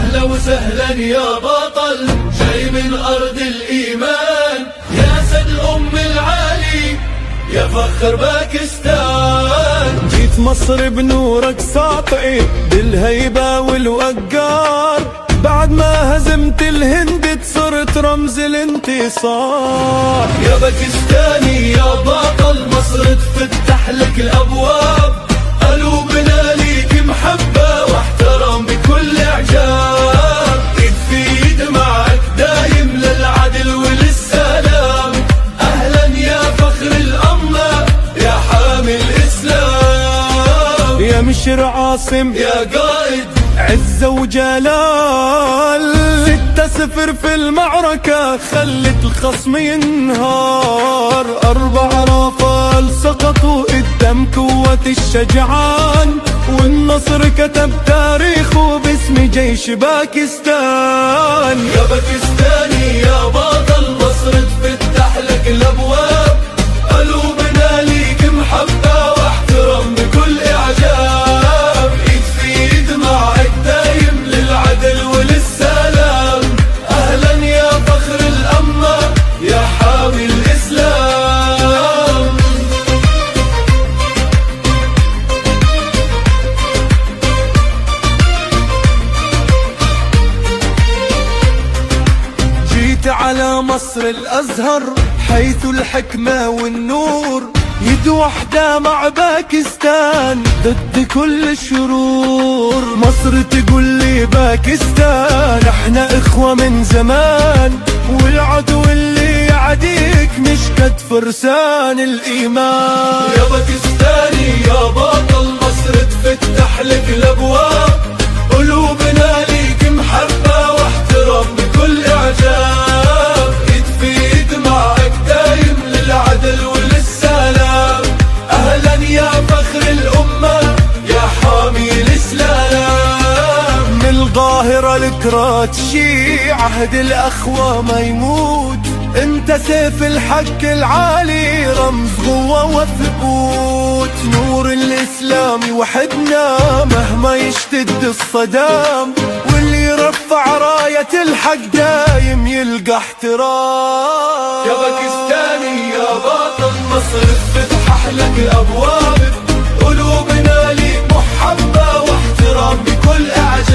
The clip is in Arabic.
أهلا وسهلا يا بطل جاي من أرض الإيمان، يا سد أم العالي يا فخر باكستان. جيت مصر بنورك ساطعي بالهيبة والوقار، بعد ما هزمت الهند صرت رمز الانتصار. يا باكستاني يا بطل مصر تفتح لك الأبواب، قلوبنا ليك محبة واحترام بكل إعجاب. إيد في إيد معك دايم للعدل وللسلام، أهلا يا فخر الأمة يا حامي الإسلام. يا مشر عاصم يا قائد عزة وجلال، 6-0 في المعركة خلت الخصم ينهار. 4 رافال سقطوا قدام قوة الشجعان، والنصر كتب تاريخه باسم جيش باكستان. يا باكستاني يا بطل مصر تفتح لك الأبواب، قلوبنا ليك محبة واحترام بكل إعجاب. إيد في إيد معك دايم للعدل وللسلام، أهلا يا فخر الأمة يا حامي الإسلام. جيت على مصر الأزهر حيث الحكمة والنور، يد وحدة مع باكستان ضد كل الشرور. مصر تقول لي باكستان احنا اخوة من زمان، والعدو اللي يعديك مشكت فرسان الإيمان. يا باكستاني يا بطل مصر تفتح لك الأبواب، قلوبنا ليك محبة واحترام بكل إعجاب. إيد في إيد معك دايم للعدل وللسلام، أهلا يا فخر الأمة يا حامي الإسلام. من القاهرة لكرات شي عهد الأخوة ما يموت، انت سيف الحق العالي رمز قوة وثبوت. نور الإسلام وحدنا مهما يشتد الصدام، واللي يرفع راية الحق دايم يلقى احترام. يا باكستاني يا بطل مصر تفتح لك الأبواب، قلوبنا ليك محبة واحترام بكل إعجاب.